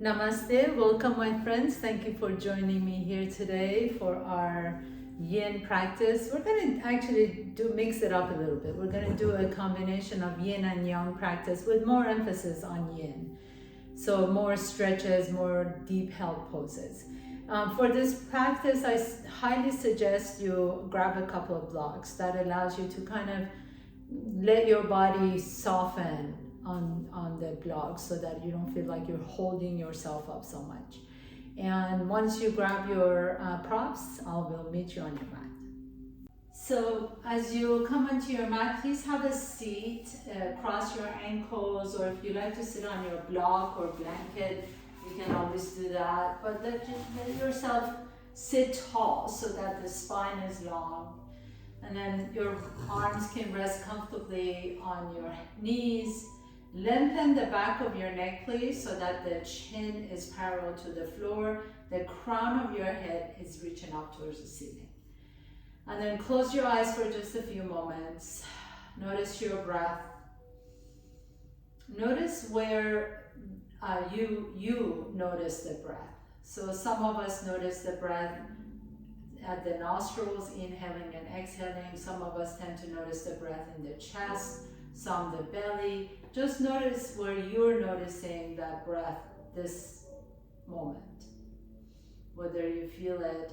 Namaste, welcome my friends. Thank you for joining me here today for our yin practice. We're going to actually mix it up a little bit. We're going to do a combination of yin and yang practice with more emphasis on yin. So more stretches, more deep held poses. For this practice, I highly suggest you grab a couple of blocks. That allows you to kind of let your body soften on the blocks so that you don't feel like you're holding yourself up so much. And once you grab your props, I will meet you on your mat. So as you come onto your mat, please have a seat, cross your ankles, or if you like to sit on your block or blanket, you can always do that. But let yourself sit tall so that the spine is long. And then your arms can rest comfortably on your knees. Lengthen the back of your neck, please, so that the chin is parallel to the floor. The crown of your head is reaching up towards the ceiling. And then close your eyes for just a few moments. Notice your breath. Notice where you notice the breath. So some of us notice the breath at the nostrils, inhaling and exhaling. Some of us tend to notice the breath in the chest, some the belly. Just notice where you're noticing that breath this moment. Whether you feel it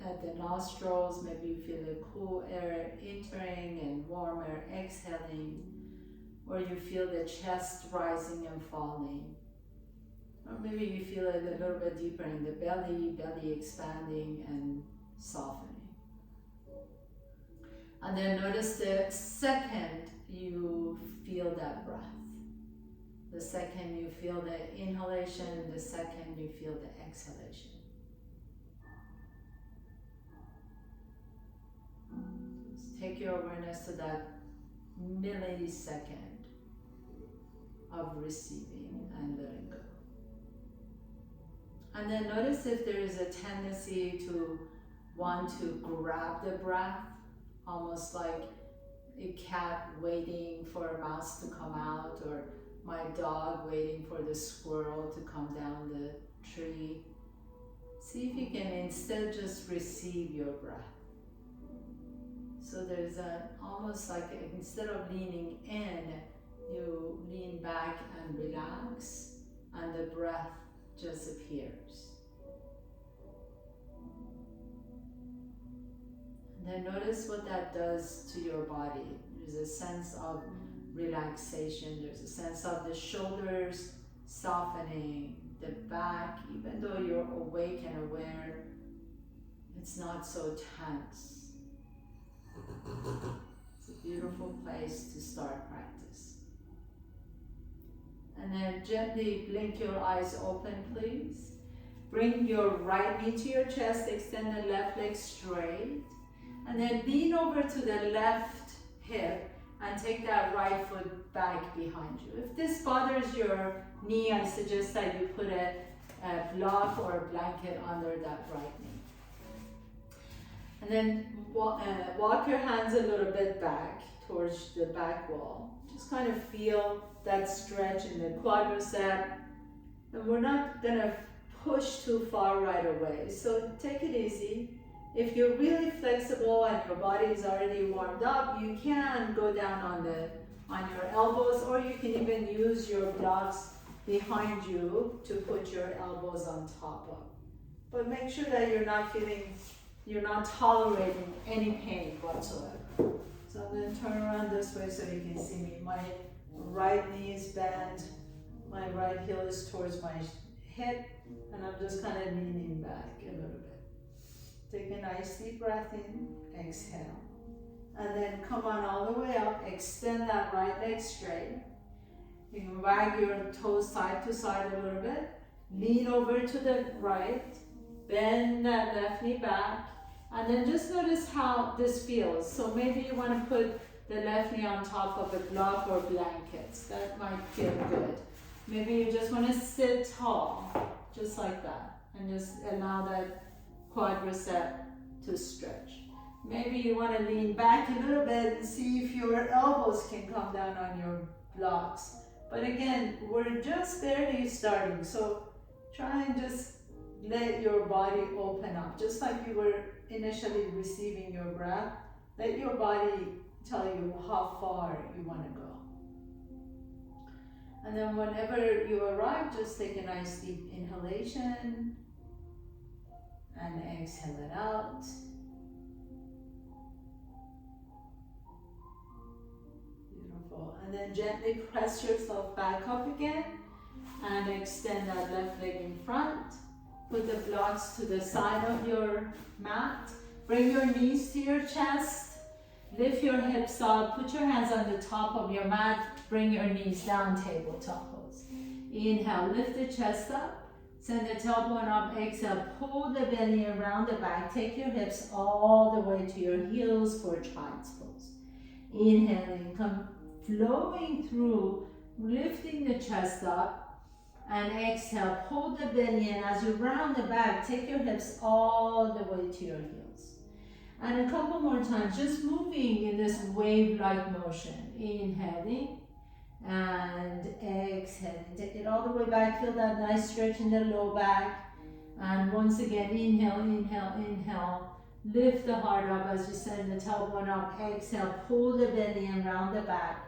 at the nostrils, maybe you feel the cool air entering and warm air exhaling, or you feel the chest rising and falling. Or maybe you feel it a little bit deeper in the belly expanding and softening. And then notice the second you feel that breath. The second you feel the inhalation, the second you feel the exhalation. Just take your awareness to that millisecond of receiving and letting go. And then notice if there is a tendency to want to grab the breath, almost like a cat waiting for a mouse to come out, or my dog waiting for the squirrel to come down the tree. See if you can instead just receive your breath. So there's almost like instead of leaning in, you lean back and relax, and the breath just appears. And then notice what that does to your body. There's a sense of relaxation. There's a sense of the shoulders softening, the back, even though you're awake and aware, it's not so tense. It's a beautiful place to start practice. And then gently blink your eyes open, please. Bring your right knee to your chest, extend the left leg straight. And then lean over to the left hip and take that right foot back behind you. If this bothers your knee, I suggest that you put a block or a blanket under that right knee. And then walk your hands a little bit back towards the back wall. Just kind of feel that stretch in the quadricep. And we're not gonna push too far right away, so take it easy. If you're really flexible and your body is already warmed up, you can go down on your elbows, or you can even use your blocks behind you to put your elbows on top of. But make sure that you're not tolerating any pain whatsoever. So I'm going to turn around this way so you can see me. My right knee is bent, my right heel is towards my hip, and I'm just kind of leaning back a little bit. Take a nice deep breath in, exhale. And then come on all the way up, extend that right leg straight. You can wag your toes side to side a little bit. Lean over to the right, bend that left knee back, and then just notice how this feels. So maybe you want to put the left knee on top of a block or blankets. That might feel good. Maybe you just want to sit tall, just like that, and just allow that quadricep to stretch. Maybe you want to lean back a little bit and see if your elbows can come down on your blocks. But again, we're just barely starting. So try and just let your body open up. Just like you were initially receiving your breath, let your body tell you how far you want to go. And then whenever you arrive, just take a nice deep inhalation and exhale it out. Beautiful. And then gently press yourself back up again and extend that left leg in front. Put the blocks to the side of your mat. Bring your knees to your chest. Lift your hips up. Put your hands on the top of your mat. Bring your knees down, tabletop pose. Inhale, lift the chest up. Send the tailbone up. Exhale, pull the belly around the back. Take your hips all the way to your heels for child's pose. Inhaling, come flowing through, lifting the chest up. And exhale, pull the belly in. As you round the back, take your hips all the way to your heels. And a couple more times, just moving in this wave-like motion. Inhaling and exhaling. Take it all the way back. Feel that nice stretch in the low back. And once again, inhale, inhale, inhale. Lift the heart up as you send the tailbone up. Exhale, pull the belly in, round the back.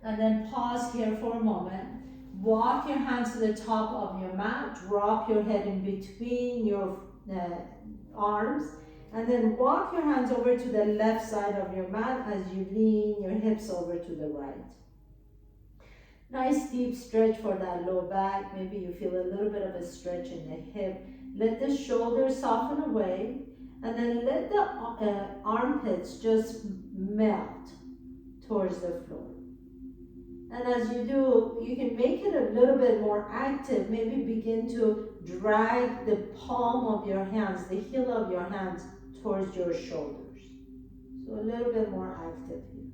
And then pause here for a moment. Walk your hands to the top of your mat. Drop your head in between your arms. And then walk your hands over to the left side of your mat as you lean your hips over to the right. Nice deep stretch for that low back. Maybe you feel a little bit of a stretch in the hip. Let the shoulders soften away. And then let the armpits just melt towards the floor. And as you do, you can make it a little bit more active. Maybe begin to drag the palm of your hands, the heel of your hands, towards your shoulders. So a little bit more active here.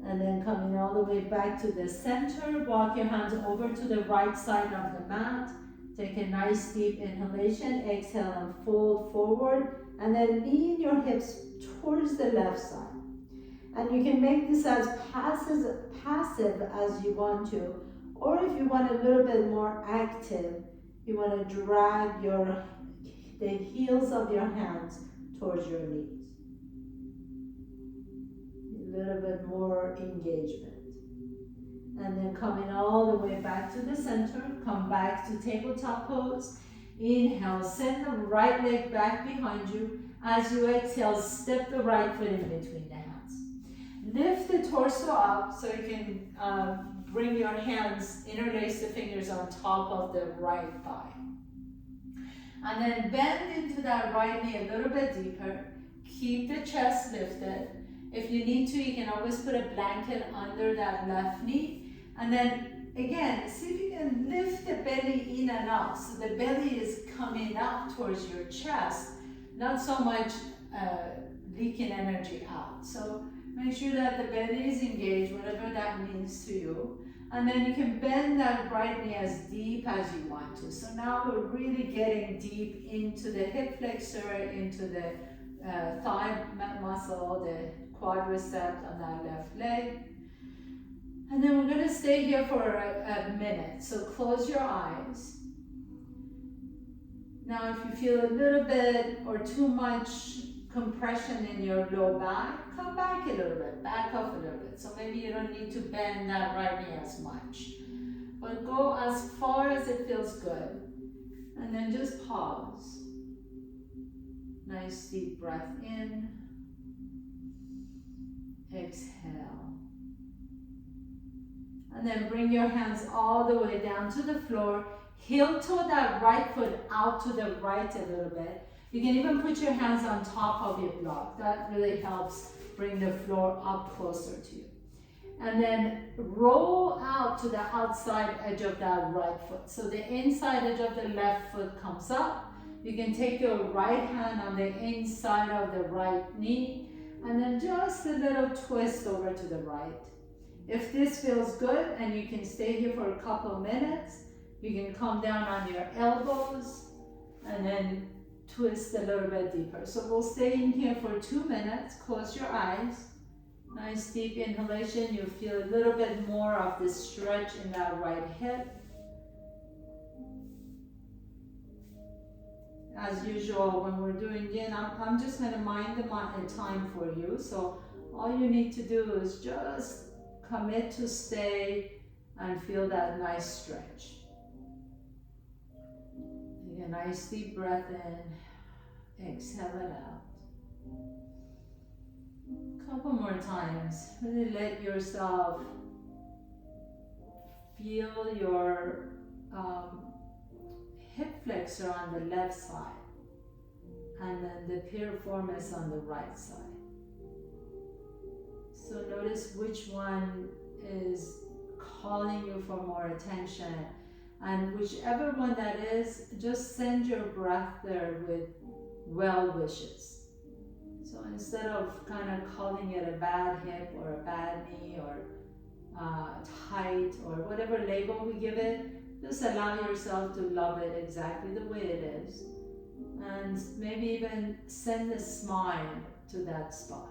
And then coming all the way back to the center, walk your hands over to the right side of the mat. Take a nice deep inhalation, exhale and fold forward. And then lean your hips towards the left side. And you can make this as passive as you want to. Or if you want a little bit more active, you want to drag the heels of your hands towards your knees. A little bit more engagement. And then coming all the way back to the center, come back to tabletop pose. Inhale, send the right leg back behind you. As you exhale, step the right foot in between the hands. Lift the torso up so you can bring your hands, interlace the fingers on top of the right thigh. And then bend into that right knee a little bit deeper. Keep the chest lifted. If you need to, you can always put a blanket under that left knee. And then again, see if you can lift the belly in and up. So the belly is coming up towards your chest, not so much leaking energy out. So make sure that the belly is engaged, whatever that means to you. And then you can bend that right knee as deep as you want to. So now we're really getting deep into the hip flexor, into the thigh muscle, the quadricep on that left leg. And then we're going to stay here for a minute. So close your eyes. Now if you feel a little bit or too much compression in your low back, come back a little bit, back up a little bit. So maybe you don't need to bend that right knee as much. But go as far as it feels good. And then just pause. Nice deep breath in. Exhale. And then bring your hands all the way down to the floor. Heel toe that right foot out to the right a little bit. You can even put your hands on top of your block. That really helps bring the floor up closer to you. And then roll out to the outside edge of that right foot. So the inside edge of the left foot comes up. You can take your right hand on the inside of the right knee and then just a little twist over to the right. If this feels good and you can stay here for a couple minutes, you can come down on your elbows and then twist a little bit deeper. So we'll stay in here for 2 minutes. Close your eyes. Nice deep inhalation. You feel a little bit more of the stretch in that right hip. As usual, when we're doing yin, I'm just going to mind the time for you. So all you need to do is just commit to stay and feel that nice stretch. Take a nice deep breath in, exhale it out. Couple more times. Really let yourself feel your hip flexor on the left side, and then the piriformis on the right side. So notice which one is calling you for more attention, and whichever one that is, just send your breath there with well wishes. So instead of kind of calling it a bad hip or a bad knee or tight or whatever label we give it, just allow yourself to love it exactly the way it is. And maybe even send a smile to that spot.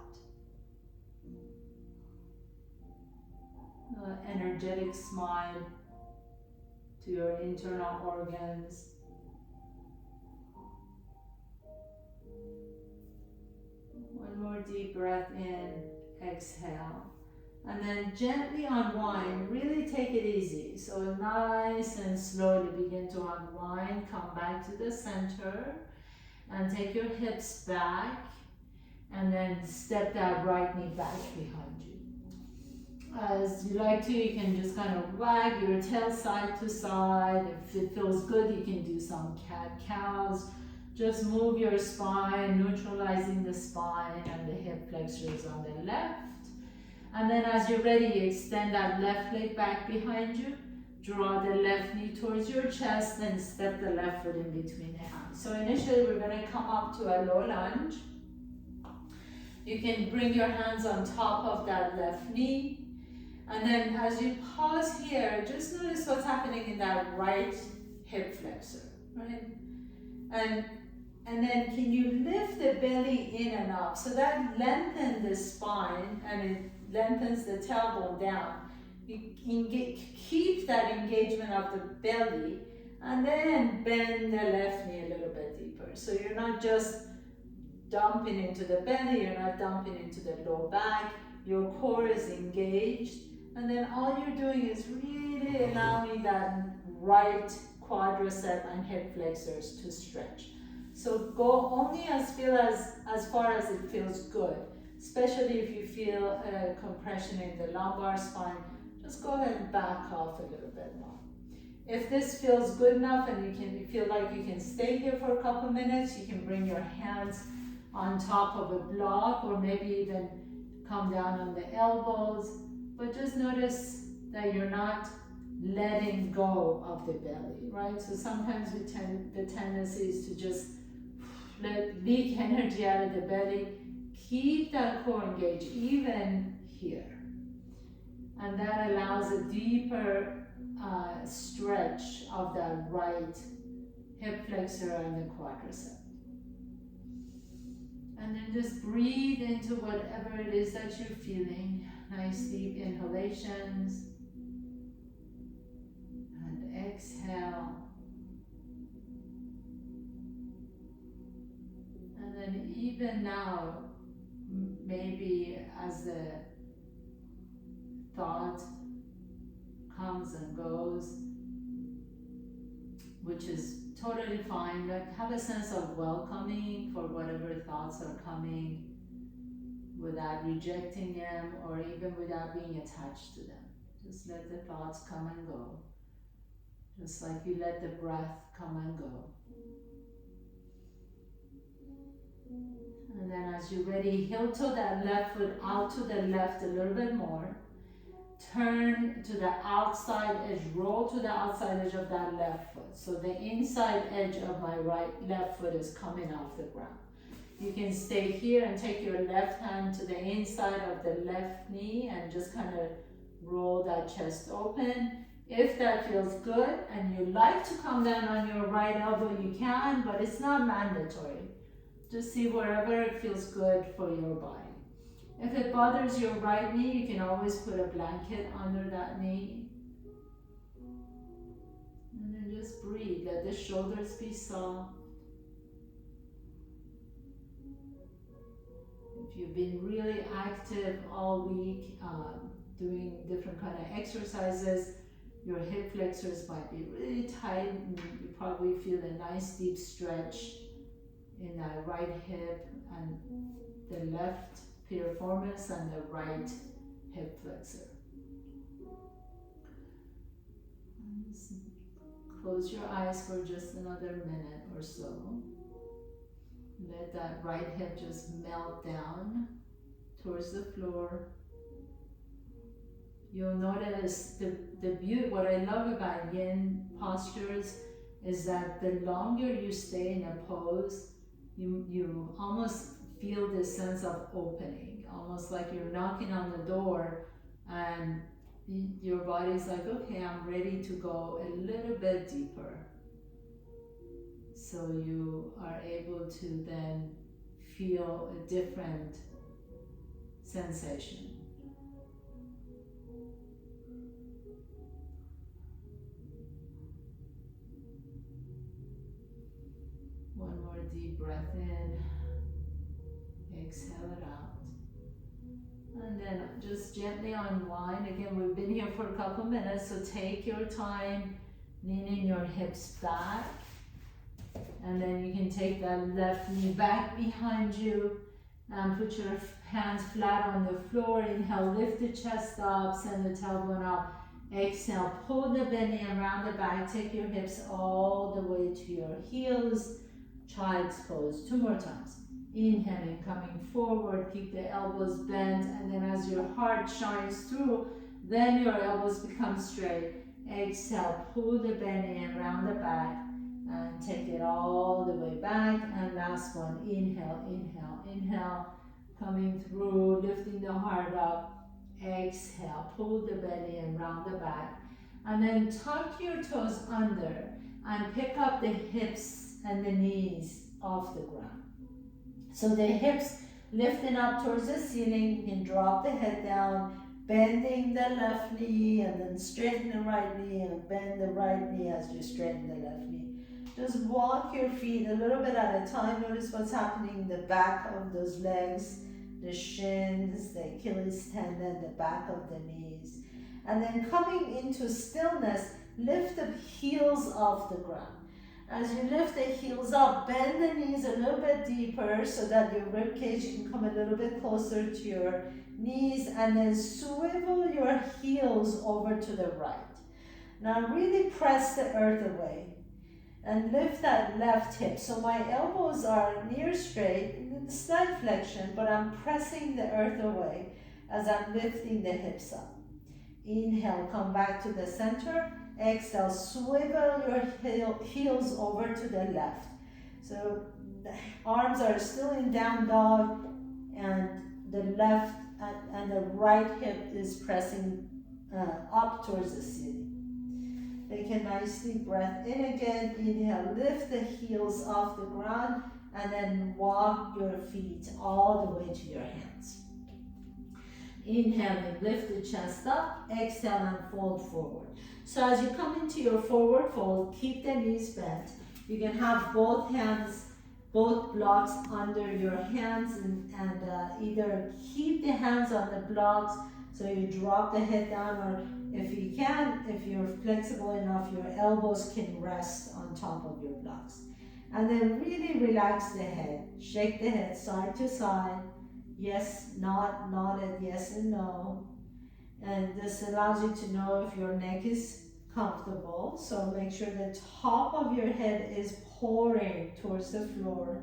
Energetic smile to your internal organs. One more deep breath in, exhale. And then gently unwind, really take it easy. So nice and slowly begin to unwind, come back to the center and take your hips back and then step that right knee back behind you. As you like to, you can just kind of wag your tail side to side. If it feels good, you can do some cat-cows. Just move your spine, neutralizing the spine and the hip flexors on the left. And then as you're ready, extend that left leg back behind you. Draw the left knee towards your chest and step the left foot in between the hands. So initially, we're going to come up to a low lunge. You can bring your hands on top of that left knee. And then as you pause here, just notice what's happening in that right hip flexor, right? And then can you lift the belly in and up? So that lengthens the spine and it lengthens the tailbone down. You can keep that engagement of the belly and then bend the left knee a little bit deeper. So you're not just dumping into the belly, you're not dumping into the low back, your core is engaged. And then all you're doing is really allowing that right quadricep and hip flexors to stretch. So go only as far as it feels good, especially if you feel compression in the lumbar spine. Just go ahead and back off a little bit more. If this feels good enough and you feel like you can stay here for a couple minutes, you can bring your hands on top of a block or maybe even come down on the elbows. But just notice that you're not letting go of the belly, right? So sometimes the tendency is to just leak energy out of the belly. Keep that core engaged, even here. And that allows a deeper stretch of that right hip flexor and the quadricep. And then just breathe into whatever it is that you're feeling. Nice deep inhalations. And exhale. And then even now, maybe as the thought comes and goes, which is totally fine, but have a sense of welcoming for whatever thoughts are coming without rejecting them or even without being attached to them. Just let the thoughts come and go, just like you let the breath come and go. And then as you're ready, heel toe that left foot out to the left a little bit more. Turn to the outside edge, roll to the outside edge of that left foot. So the inside edge of my left foot is coming off the ground. You can stay here and take your left hand to the inside of the left knee and just kind of roll that chest open. If that feels good and you like to come down on your right elbow, you can, but it's not mandatory. Just see wherever it feels good for your body. If it bothers your right knee, you can always put a blanket under that knee. And then just breathe. Let the shoulders be soft. If you've been really active all week, doing different kind of exercises, your hip flexors might be really tight, and you probably feel a nice deep stretch in that right hip and the left piriformis and the right hip flexor. Just close your eyes for just another minute or so. Let that right hip just melt down towards the floor. You'll notice the beauty, what I love about yin postures is that the longer you stay in a pose, you almost feel this sense of opening, almost like you're knocking on the door and your body's like, okay, I'm ready to go a little bit deeper. So you are able to then feel a different sensation. One more deep breath in, exhale it out. And then just gently unwind. Again, we've been here for a couple minutes, so take your time, leaning your hips back. And then you can take that left knee back behind you and put your hands flat on the floor. Inhale, lift the chest up, send the tailbone up. Exhale, pull the belly around the back. Take your hips all the way to your heels. Child's pose. 2 more times. Inhaling, coming forward, keep the elbows bent, and then as your heart shines through, then your elbows become straight. Exhale, pull the belly around the back, and take it all the way back. And last one, inhale, inhale, inhale, coming through, lifting the heart up. Exhale, pull the belly and round the back. And then tuck your toes under and pick up the hips and the knees off the ground. So the hips lifting up towards the ceiling, you can drop the head down, bending the left knee and then straighten the right knee and bend the right knee as you straighten the left knee. Just walk your feet a little bit at a time. Notice what's happening in the back of those legs, the shins, the Achilles tendon, the back of the knees. And then coming into stillness, lift the heels off the ground. As you lift the heels up, bend the knees a little bit deeper so that your rib cage can come a little bit closer to your knees, and then swivel your heels over to the right. Now really press the earth away and lift that left hip. So my elbows are near straight, slight flexion, but I'm pressing the earth away as I'm lifting the hips up. Inhale, come back to the center. Exhale, swivel your heels over to the left. So the arms are still in down dog, and the left and the right hip is pressing up towards the ceiling. Take a nice deep breath in again. Inhale, lift the heels off the ground, and then walk your feet all the way to your hands. Inhale, lift the chest up. Exhale and fold forward. So as you come into your forward fold, keep the knees bent. You can have both hands, both blocks under your hands, and either keep the hands on the blocks so you drop the head down, or if you can, if you're flexible enough, your elbows can rest on top of your blocks. And then really relax the head. Shake the head side to side. Yes, nod it, yes and no. And this allows you to know if your neck is comfortable. So make sure the top of your head is pouring towards the floor.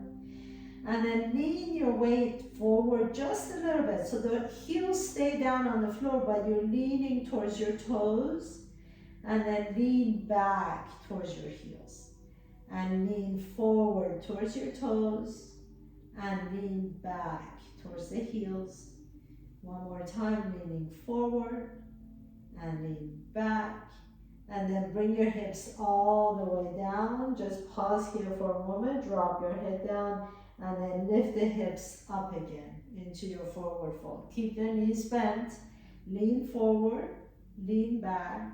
And then lean your weight forward just a little bit. So the heels stay down on the floor, but you're leaning towards your toes. And then lean back towards your heels. And lean forward towards your toes. And lean back towards the heels. One more time, leaning forward and lean back, and then bring your hips all the way down. Just pause here for a moment, drop your head down, And then lift the hips up again into your forward fold. Keep the knees bent. Lean forward, lean back,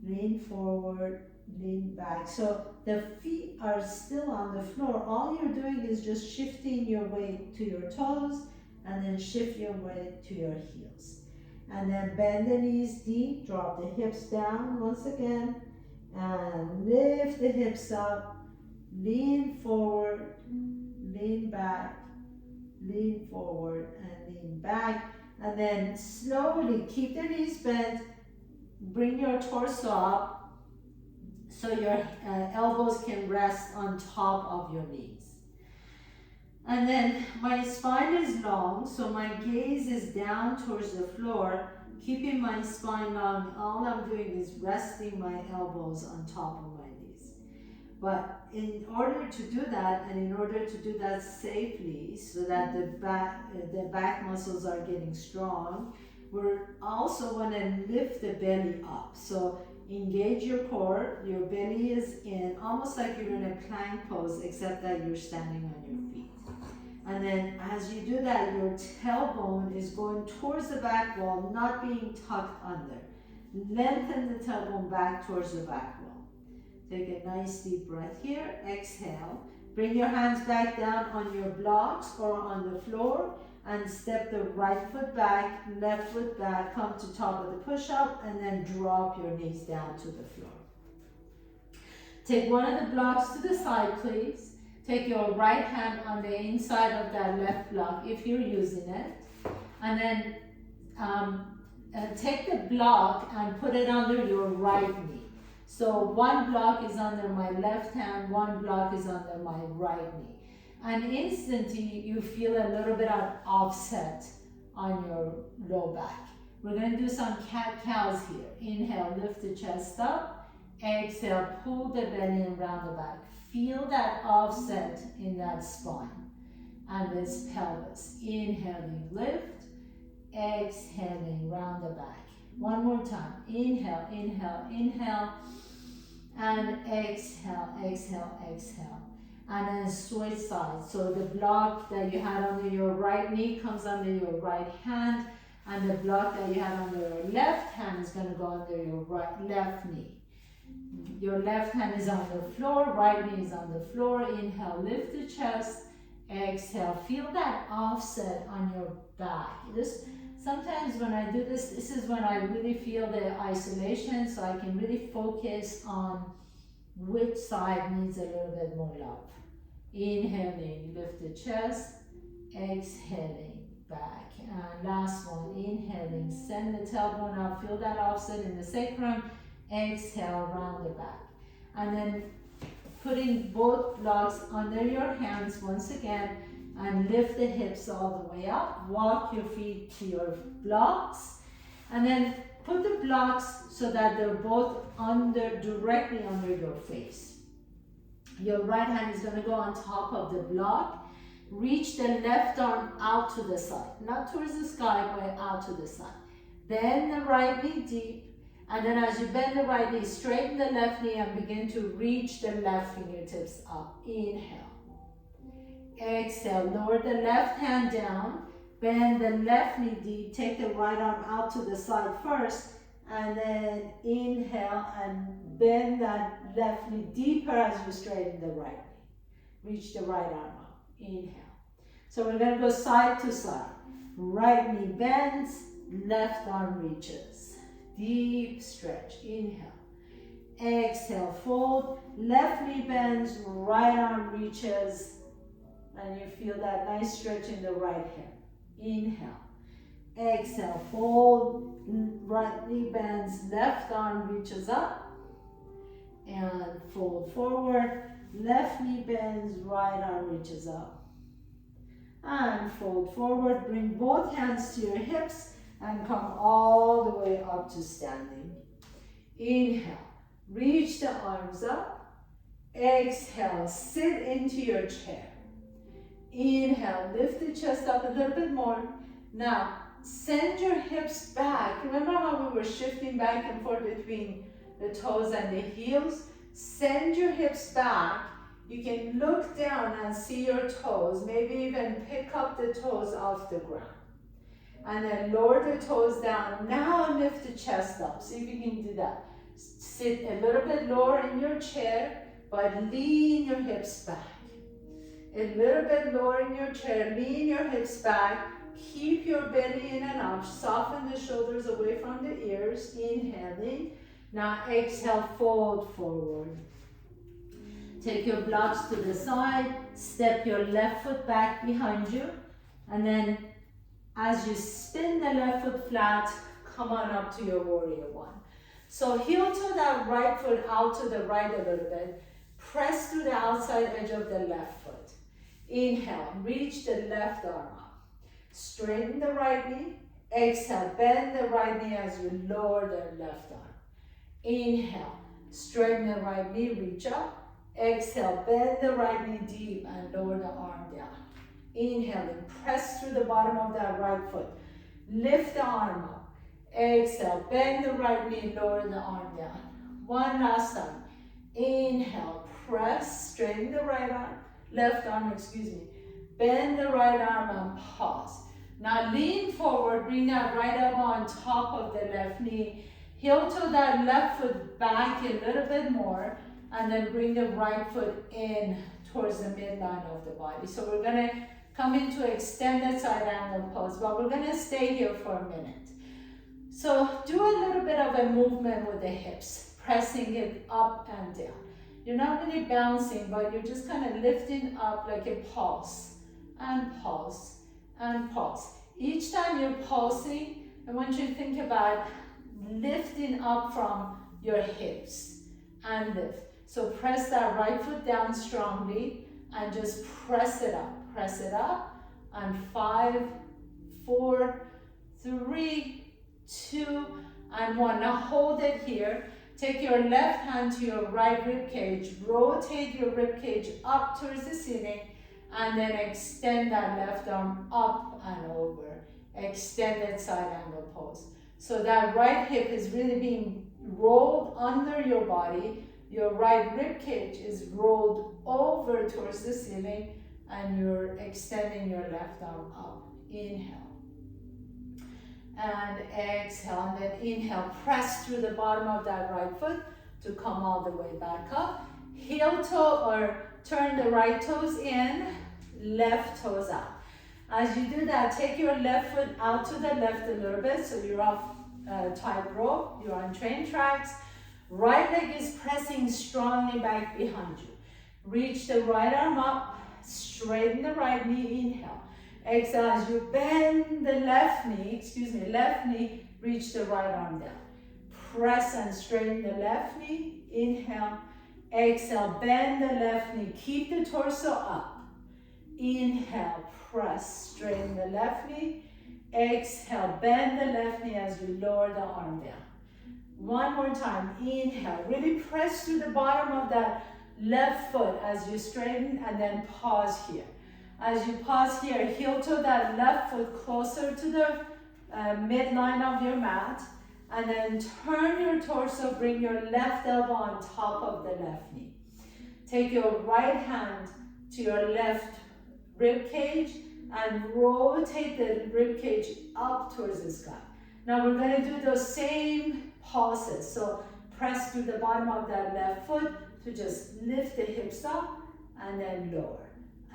lean forward, lean back. So the feet are still on the floor. All you're doing is just shifting your weight to your toes and then shift your weight to your heels. And then bend the knees deep, drop the hips down once again, and lift the hips up, lean forward, lean back, lean forward, and lean back. And then slowly keep the knees bent, bring your torso up so your elbows can rest on top of your knees. And then my spine is long, so my gaze is down towards the floor, keeping my spine long. All I'm doing is resting my elbows on top of my knees. But in order to do that, and in order to do that safely, so that the back muscles are getting strong, we're also want to lift the belly up. So engage your core, your belly is in, almost like you're in a plank pose, except that you're standing on your feet. And then as you do that, your tailbone is going towards the back wall, not being tucked under. Lengthen the tailbone back towards the back wall. Take a nice deep breath here. Exhale. Bring your hands back down on your blocks or on the floor and step the right foot back, left foot back, come to top of the push-up and then drop your knees down to the floor. Take one of the blocks to the side, please. Take your right hand on the inside of that left block if you're using it. And then take the block and put it under your right knee. So one block is under my left hand, one block is under my right knee. And instantly you feel a little bit of offset on your low back. We're going to do some cat-cows here. Inhale, lift the chest up. Exhale, pull the belly and round the back. Feel that offset in that spine and this pelvis. Inhaling, lift. Exhaling, round the back. One more time. Inhale, inhale, inhale. And exhale, exhale, exhale. And then switch sides. So the block that you had under your right knee comes under your right hand. And the block that you had under your left hand is going to go under your left knee. Your left hand is on the floor, right knee is on the floor. Inhale, lift the chest. Exhale, feel that offset on your back. Sometimes when I do this, this is when I really feel the isolation, so I can really focus on which side needs a little bit more love. Inhaling, lift the chest. Exhaling, back. And last one, inhaling, send the tailbone up, feel that offset in the sacrum. Exhale, round the back. And then putting both blocks under your hands once again and lift the hips all the way up. Walk your feet to your blocks. And then put the blocks so that they're both directly under your face. Your right hand is going to go on top of the block. Reach the left arm out to the side. Not towards the sky, but out to the side. Bend the right knee deep. And then as you bend the right knee, straighten the left knee and begin to reach the left fingertips up. Inhale. Exhale, lower the left hand down. Bend the left knee deep. Take the right arm out to the side first. And then inhale and bend that left knee deeper as you straighten the right knee. Reach the right arm up. Inhale. So we're going to go side to side. Right knee bends, left arm reaches. Deep stretch. Inhale. Exhale, fold. Left knee bends, right arm reaches. And you feel that nice stretch in the right hip. Inhale. Exhale, fold. Right knee bends, left arm reaches up. And fold forward. Left knee bends, right arm reaches up. And fold forward. Bring both hands to your hips. And come all the way up to standing. Inhale, reach the arms up. Exhale, sit into your chair. Inhale, lift the chest up a little bit more. Now, send your hips back. Remember how we were shifting back and forth between the toes and the heels? Send your hips back You can look down and see your toes, maybe even pick up the toes off the ground. And then lower the toes down. Now lift the chest up. See if you can do that. Sit a little bit lower in your chair, but lean your hips back. A little bit lower in your chair, lean your hips back. Keep your belly in and up. Soften the shoulders away from the ears. Inhaling. Now exhale, fold forward. Take your blocks to the side. Step your left foot back behind you. And then as you spin the left foot flat, come on up to your warrior one. So heel toe that right foot out to the right a little bit. Press through the outside edge of the left foot. Inhale, reach the left arm up. Straighten the right knee. Exhale, bend the right knee as you lower the left arm. Inhale, straighten the right knee, reach up. Exhale, bend the right knee deep and lower the arm down. Inhaling, press through the bottom of that right foot. Lift the arm up. Exhale, bend the right knee, lower the arm down. One last time. Inhale, press, straighten the right arm, left arm, bend the right arm and pause. Now lean forward, bring that right elbow on top of the left knee. Heel toe that left foot back a little bit more, and then bring the right foot in towards the midline of the body. So we're gonna come into extended side angle pose, but we're gonna stay here for a minute. So do a little bit of a movement with the hips, pressing it up and down. You're not really bouncing, but you're just kind of lifting up like a pulse, and pulse, and pulse. Each time you're pulsing, I want you to think about lifting up from your hips, and lift. So press that right foot down strongly, and just press it up, and 5, 4, 3, 2, and 1. Now hold it here. Take your left hand to your right rib cage, rotate your rib cage up towards the ceiling, and then extend that left arm up and over. Extended side angle pose. So that right hip is really being rolled under your body. Your right rib cage is rolled over towards the ceiling, and you're extending your left arm up. Inhale. And exhale, and then inhale, press through the bottom of that right foot to come all the way back up. Heel toe, or turn the right toes in, left toes out. As you do that, take your left foot out to the left a little bit, so you're off tightrope, you're on train tracks. Right leg is pressing strongly back behind you. Reach the right arm up, straighten the right knee, inhale. Exhale, as you bend the left knee, reach the right arm down. Press and straighten the left knee, inhale. Exhale, bend the left knee, keep the torso up. Inhale, press, straighten the left knee. Exhale, bend the left knee as you lower the arm down. One more time, inhale, really press through the bottom of that left foot as you straighten, and then pause here. As you pause here, heel toe that left foot closer to the midline of your mat, and then turn your torso, bring your left elbow on top of the left knee. Take your right hand to your left rib cage and rotate the rib cage up towards the sky. Now we're going to do those same pulses. So press through the bottom of that left foot to just lift the hips up and then lower.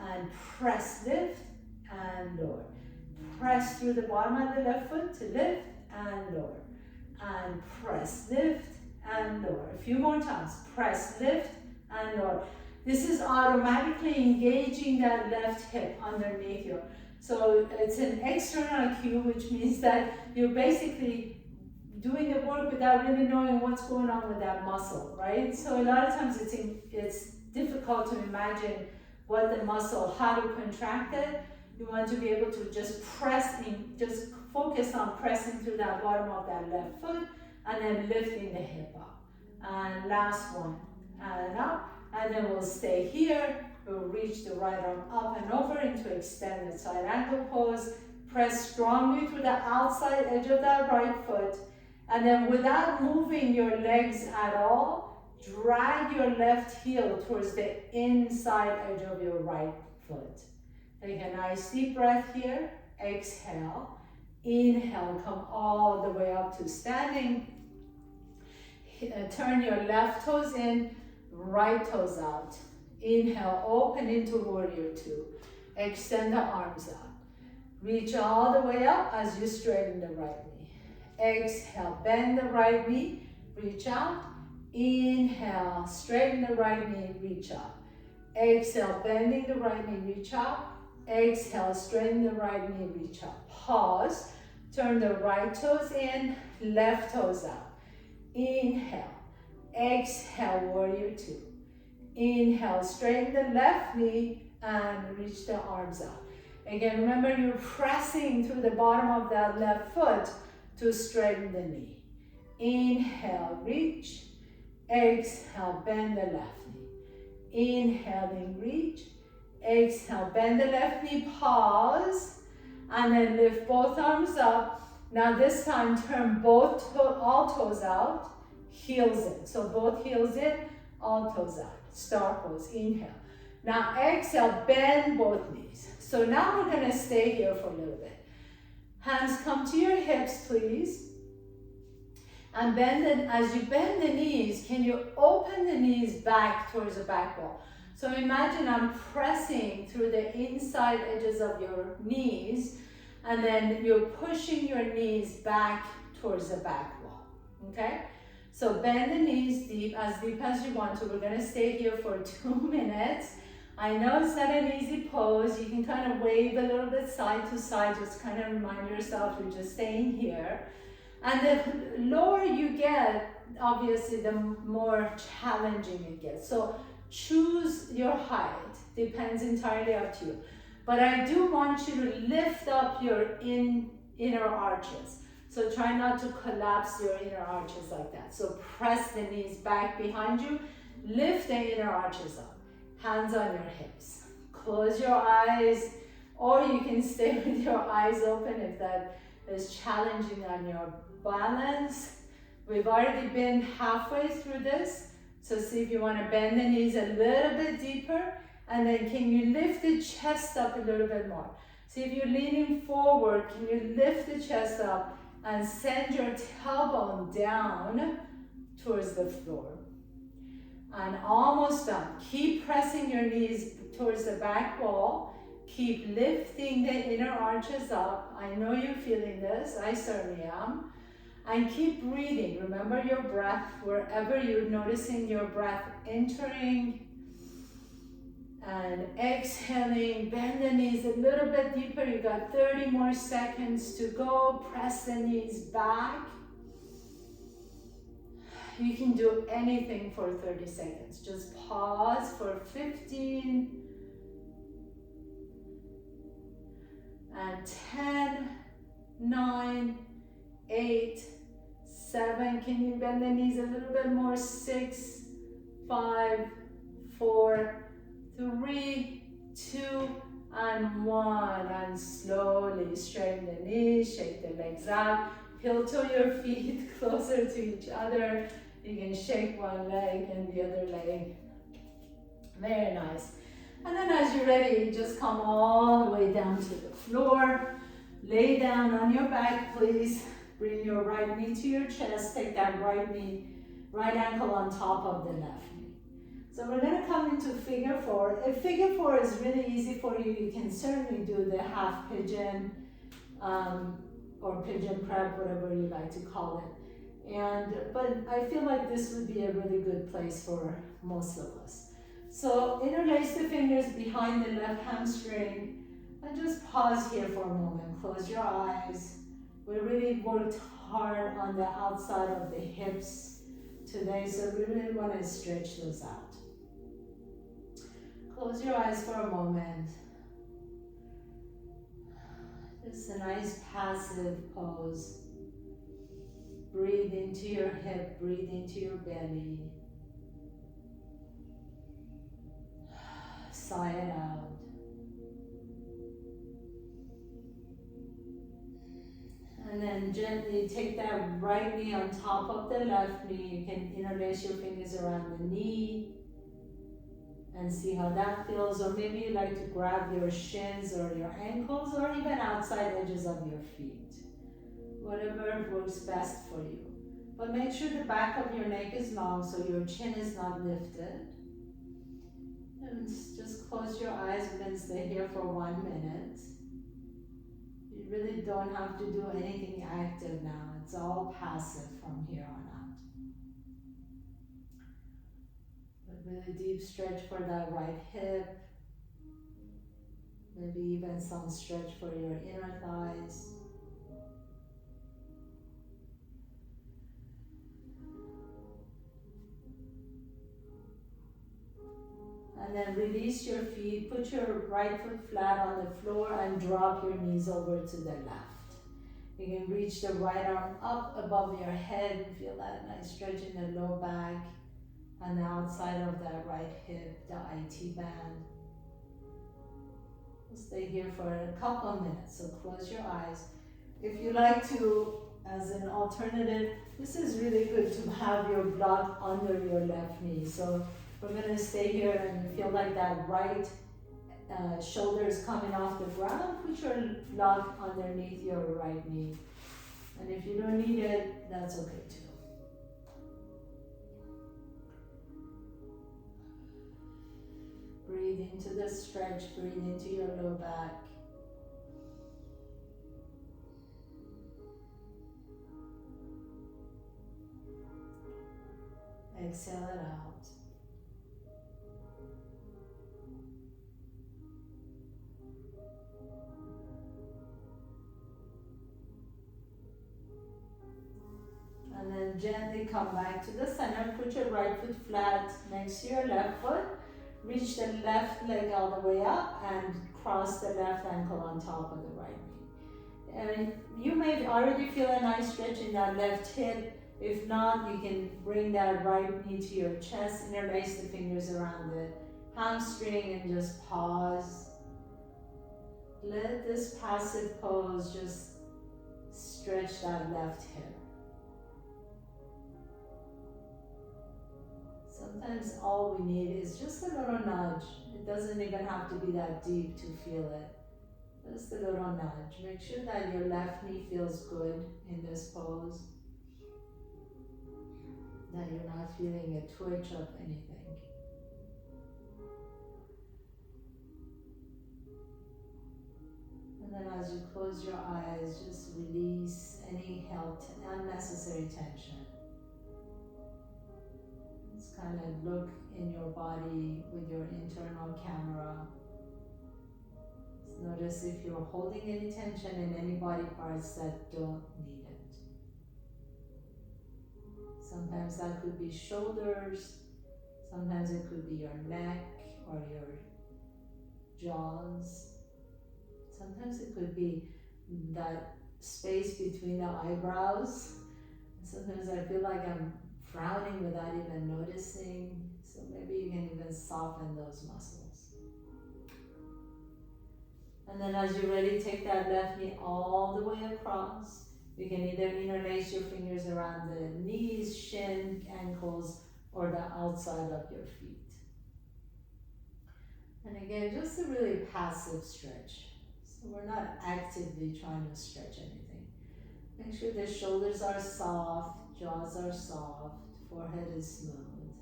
And press, lift, and lower. Press through the bottom of the left foot to lift and lower. And press, lift, and lower. A few more times. Press, lift, and lower. This is automatically engaging that left hip underneath you. So it's an external cue, which means that you're basically doing the work without really knowing what's going on with that muscle, right? So a lot of times it's difficult to imagine what the muscle, how to contract it. You want to be able to just press in, just focus on pressing through that bottom of that left foot, and then lifting the hip up. And last one, and up, and then we'll stay here. We'll reach the right arm up and over into extended side angle pose. Press strongly through the outside edge of that right foot, and then without moving your legs at all, drag your left heel towards the inside edge of your right foot. Take a nice deep breath here. Exhale. Inhale, come all the way up to standing. Turn your left toes in, right toes out. Inhale, open into warrior two. Extend the arms out. Reach all the way up as you straighten the right knee. Exhale, bend the right knee, reach out. Inhale, straighten the right knee, reach up. Exhale, bending the right knee, reach out. Exhale, straighten the right knee, reach up. Pause, turn the right toes in, left toes out. Inhale, exhale, warrior two. Inhale, straighten the left knee and reach the arms out. Again, remember you're pressing through the bottom of that left foot to straighten the knee. Inhale, reach. Exhale, bend the left knee. Inhaling, reach. Exhale, bend the left knee, pause, and then lift both arms up. Now this time, turn all toes out, heels in. So both heels in, all toes out. Star pose, inhale. Now exhale, bend both knees. So now we're gonna stay here for a little bit. Hands come to your hips, please. And bend it. As you bend the knees, can you open the knees back towards the back wall? So imagine I'm pressing through the inside edges of your knees, and then you're pushing your knees back towards the back wall, okay? So bend the knees deep as you want to. We're gonna stay here for 2 minutes. I know it's not an easy pose. You can kind of wave a little bit side to side, just kind of remind yourself you're just staying here. And the lower you get, obviously the more challenging it gets. So choose your height, depends entirely up to you. But I do want you to lift up your inner arches. So try not to collapse your inner arches like that. So press the knees back behind you, lift the inner arches up. Hands on your hips. Close your eyes, or you can stay with your eyes open if that is challenging on your balance. We've already been halfway through this, so see if you want to bend the knees a little bit deeper, and then can you lift the chest up a little bit more? See if you're leaning forward, can you lift the chest up and send your tailbone down towards the floor. And almost done. Keep pressing your knees towards the back wall. Keep lifting the inner arches up. I know you're feeling this, I certainly am. And keep breathing. Remember your breath wherever you're noticing your breath entering and exhaling. Bend the knees a little bit deeper. You got 30 more seconds to go. Press the knees back. You can do anything for 30 seconds. Just pause for 15 and 10, 9, 8, 7. Can you bend the knees a little bit more? 6, 5, 4, 3, 2, and 1. And slowly straighten the knees, shake the legs out. Heel toe your feet closer to each other. You can shake one leg and the other leg. Very nice. And then as you're ready, just come all the way down to the floor. Lay down on your back, please. Bring your right knee to your chest. Take that right ankle on top of the left knee. So we're gonna come into figure four. If figure four is really easy for you, you can certainly do the half pigeon, or pigeon prep, whatever you like to call it. But I feel like this would be a really good place for most of us. So interlace the fingers behind the left hamstring and just pause here for a moment. Close your eyes. We really worked hard on the outside of the hips today, so we really want to stretch those out. Close your eyes for a moment. Just a nice passive pose. Breathe into your hip, breathe into your belly. Sigh it out. And then gently take that right knee on top of the left knee. You can interlace your fingers around the knee and see how that feels. Or maybe you like to grab your shins or your ankles or even outside edges of your feet. Whatever works best for you. But make sure the back of your neck is long so your chin is not lifted. And just close your eyes. You can stay here for 1 minute. You really don't have to do anything active now. It's all passive from here on out. But really deep stretch for that right hip. Maybe even some stretch for your inner thighs. And then release your feet, put your right foot flat on the floor and drop your knees over to the left. You can reach the right arm up above your head and feel that nice stretch in the low back and the outside of that right hip, the IT band. We'll stay here for a couple of minutes, so close your eyes. If you like to, as an alternative, this is really good to have your block under your left knee. So we're going to stay here and you feel like that right shoulder is coming off the ground. Put your block underneath your right knee. And if you don't need it, that's okay too. Breathe into the stretch, breathe into your low back. Exhale it out. And then gently come back to the center. Put your right foot flat next to your left foot. Reach the left leg all the way up and cross the left ankle on top of the right knee. And you may already feel a nice stretch in that left hip. If not, you can bring that right knee to your chest, interlace the fingers around the hamstring and just pause. Let this passive pose just stretch that left hip. Sometimes all we need is just a little nudge. It doesn't even have to be that deep to feel it. Just a little nudge. Make sure that your left knee feels good in this pose. That you're not feeling a twitch of anything. And then as you close your eyes, just release any unnecessary tension. Just kind of look in your body with your internal camera. Just notice if you're holding any tension in any body parts that don't need it. Sometimes that could be shoulders, sometimes it could be your neck or your jaws. Sometimes it could be that space between the eyebrows. Sometimes I feel like I'm frowning without even noticing. So maybe you can even soften those muscles. And then as you're ready, take that left knee all the way across. You can either interlace your fingers around the knees, shin, ankles, or the outside of your feet. And again, just a really passive stretch. So we're not actively trying to stretch anything. Make sure the shoulders are soft, jaws are soft, forehead is smooth.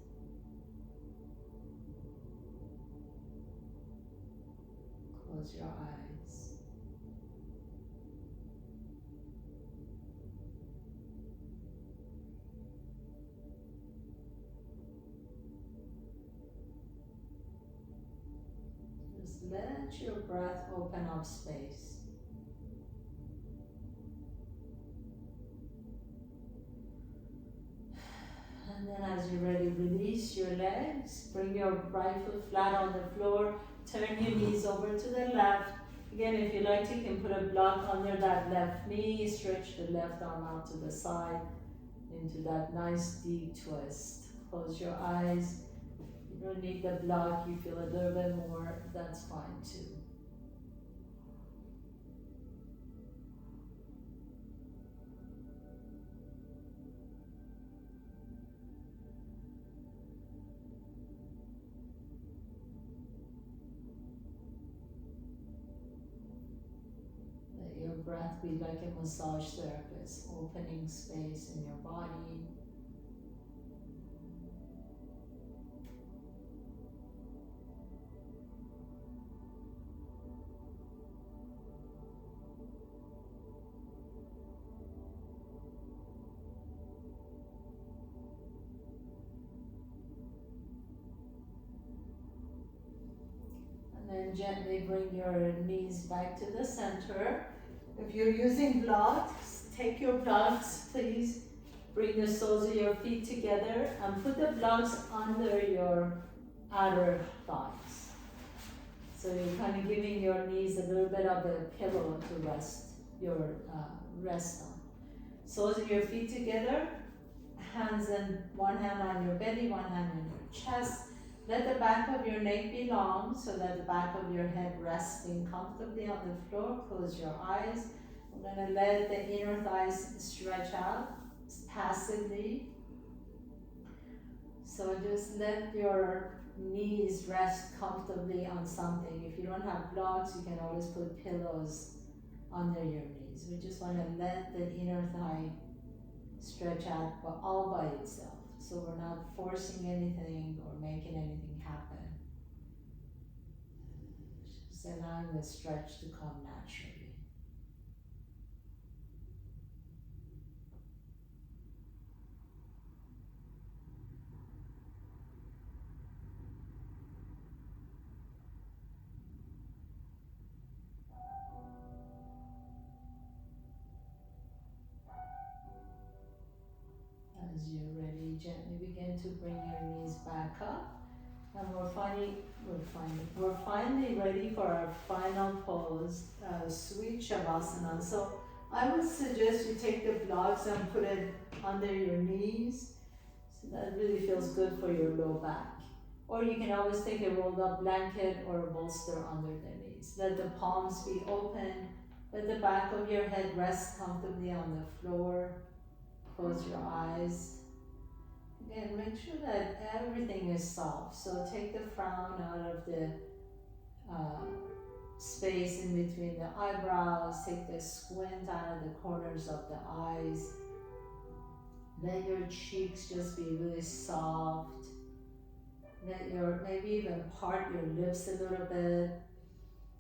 Close your eyes. Just let your breath open up space. And then as you're ready, release your legs. Bring your right foot flat on the floor. Turn your knees over to the left. Again, if you like to, you can put a block under that left knee. Stretch the left arm out to the side into that nice deep twist. Close your eyes. You don't need the block. You feel a little bit more. That's fine too. be like a massage therapist, opening space in your body. And gently bring your knees back to the center. If you're using blocks, take your blocks, please. Bring the soles of your feet together and put the blocks under your outer thighs. So you're kind of giving your knees a little bit of a pillow to rest on. Soles of your feet together, hands in one hand on your belly, one hand on your chest. Let the back of your neck be long so that the back of your head resting comfortably on the floor. Close your eyes. I'm going to let the inner thighs stretch out passively. So just let your knees rest comfortably on something. If you don't have blocks, you can always put pillows under your knees. We just want to let the inner thigh stretch out all by itself. So we're not forcing anything or making anything happen. Just allowing the stretch to come naturally. As you're ready, gently begin to bring your knees back up. And we're finally ready for our final pose, Sweet Shavasana. So I would suggest you take the blocks and put it under your knees. So that really feels good for your low back. Or you can always take a rolled up blanket or a bolster under the knees. Let the palms be open. Let the back of your head rest comfortably on the floor. Close your eyes. Again, make sure that everything is soft. So take the frown out of the space in between the eyebrows. Take the squint out of the corners of the eyes. Let your cheeks just be really soft. Let maybe even part your lips a little bit.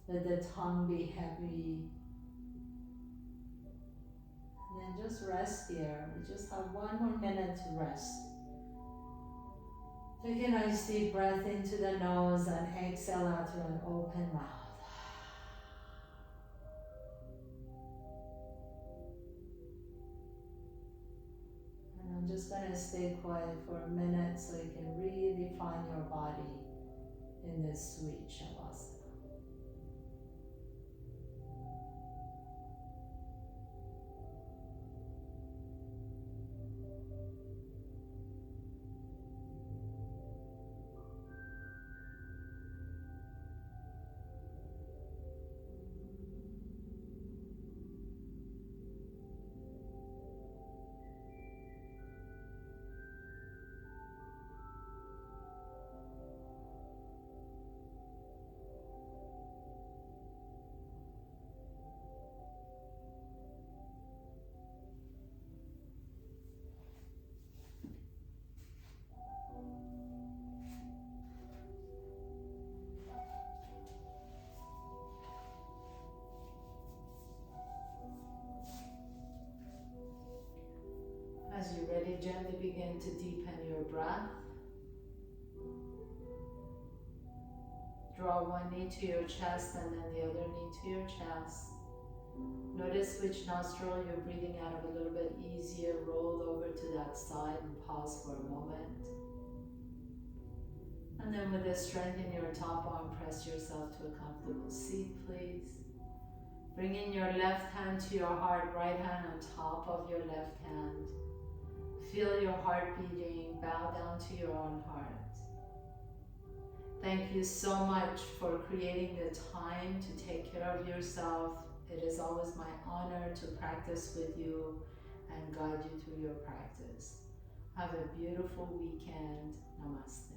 Let the tongue be heavy. And then just rest here. We just have one more minute to rest. Take a nice deep breath into the nose and exhale out through an open mouth. And I'm just going to stay quiet for a minute so you can really find your body in this sweet Shavasana. As you're ready, gently begin to deepen your breath. Draw one knee to your chest and then the other knee to your chest. Notice which nostril you're breathing out of a little bit easier. Roll over to that side and pause for a moment. And then with the strength in your top arm, press yourself to a comfortable seat, please. Bring in your left hand to your heart, right hand on top of your left hand. Feel your heart beating, bow down to your own heart. Thank you so much for creating the time to take care of yourself. It is always my honor to practice with you and guide you through your practice. Have a beautiful weekend. Namaste.